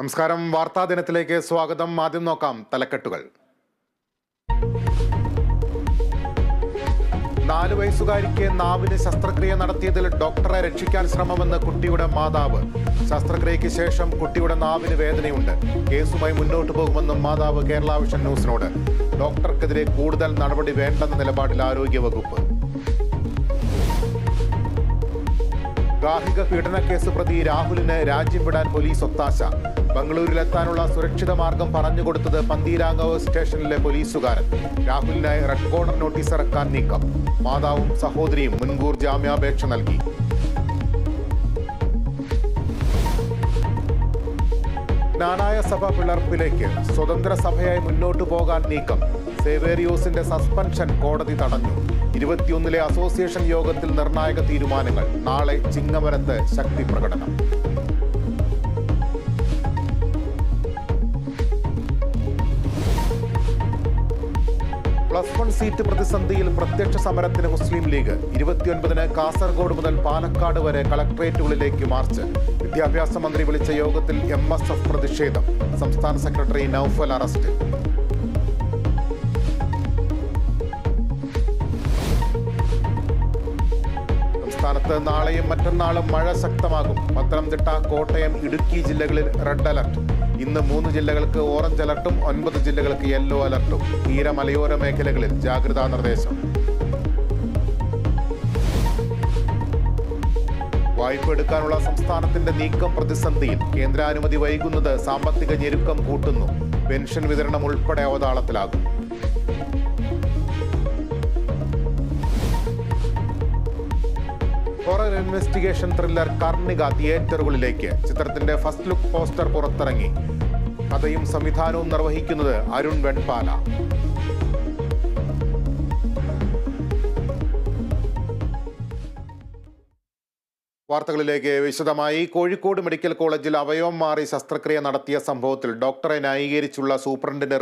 നമസ്കാരം. വാർത്താ ദിനത്തിലേക്ക് സ്വാഗതം. ആദ്യം നോക്കാം തലക്കെട്ടുകൾ. 4 വയസ്സുകാരിക്ക് നാവിന് ശസ്ത്രക്രിയ നടത്തിയതിൽ ഡോക്ടറെ രക്ഷിക്കാൻ ശ്രമമെന്ന് കുട്ടിയുടെ മാതാവ്. ശസ്ത്രക്രിയയ്ക്ക് ശേഷം കുട്ടിയുടെ നാവിന് വേദനയുണ്ട്. കേസുമായി മുന്നോട്ടു പോകുമെന്നും മാതാവ് കേരള വിഷൻ ന്യൂസിനോട്. ഡോക്ടർക്കെതിരെ കൂടുതൽ നടപടി വേണ്ടെന്ന നിലപാടിൽ ആരോഗ്യവകുപ്പ്. ഗാർഹിക പീഡനക്കേസ് പ്രതി രാഹുലിന് രാജ്യം വിടാൻ പോലീസ് ഒത്താശ. ബംഗളൂരിലെത്താനുള്ള സുരക്ഷിത മാർഗം പറഞ്ഞുകൊടുത്തത് പന്തീരാങ്കാവ് സ്റ്റേഷനിലെ പോലീസുകാരൻ. രാഹുലിനായി റെഡ് കോർണർ നോട്ടീസ് ഇറക്കാൻ നീക്കം. മാതാവും സഹോദരിയും മുൻകൂർ ജാമ്യാപേക്ഷ നൽകി. ജ്ഞാനായ സഭ പിളർപ്പിലേക്ക്. സ്വതന്ത്ര സഭയായി മുന്നോട്ടു പോകാൻ നീക്കം. സേവേറിയോസിന്റെ സസ്പെൻഷൻ കോടതി തടഞ്ഞു. 21 അസോസിയേഷൻ യോഗത്തിൽ നിർണായക തീരുമാനങ്ങൾ. നാളെ ചിങ്ങമരത്ത് ശക്തി പ്രകടനം. +1 സീറ്റ് പ്രതിസന്ധിയിൽ പ്രത്യക്ഷ സമരത്തിന് മുസ്ലിം ലീഗ്. 29 കാസർഗോഡ് മുതൽ പാലക്കാട് വരെ കളക്ട്രേറ്റുകളിലേക്ക് മാർച്ച്. വിദ്യാഭ്യാസ മന്ത്രി വിളിച്ച യോഗത്തിൽ MSF പ്രതിഷേധം. സംസ്ഥാന സെക്രട്ടറി നൌഫൽ അറസ്റ്റ്. സംസ്ഥാനത്ത് നാളെയും മറ്റന്നാളും മഴ ശക്തമാകും. പത്തനംതിട്ട, കോട്ടയം, ഇടുക്കി ജില്ലകളിൽ റെഡ് അലർട്ട്. ഇന്ന് 3 ജില്ലകൾക്ക് ഓറഞ്ച് അലർട്ടും 9 ജില്ലകൾക്ക് യെല്ലോ അലർട്ടും. തീര മലയോര മേഖലകളിൽ ജാഗ്രതാ നിർദ്ദേശം. വായ്പ എടുക്കാനുള്ള സംസ്ഥാനത്തിന്റെ നീക്കം പ്രതിസന്ധിയിൽ. കേന്ദ്രാനുമതി വൈകുന്നത് സാമ്പത്തിക ഞെരുക്കം കൂട്ടുന്നു. പെൻഷൻ വിതരണം ഉൾപ്പെടെ അവതാളത്തിലാകും. ഹൊറർ ഇൻവെസ്റ്റിഗേഷൻ ത്രില്ലർ കർണിക തിയേറ്ററുകളിലേക്ക്. ചിത്രത്തിന്റെ ഫസ്റ്റ് ലുക്ക് പോസ്റ്റർ പുറത്തിറങ്ങി. കഥയും സംവിധാനവും നിർവഹിക്കുന്നത് അരുൺ വെൺപാല. വാർത്തകളിലേക്ക് വിശദമായി. കോഴിക്കോട് മെഡിക്കൽ കോളേജിൽ അവയവം മാറി ശസ്ത്രക്രിയ നടത്തിയ സംഭവത്തിൽ ഡോക്ടറെ ന്യായീകരിച്ചുള്ള സൂപ്രണ്ടിന്റെ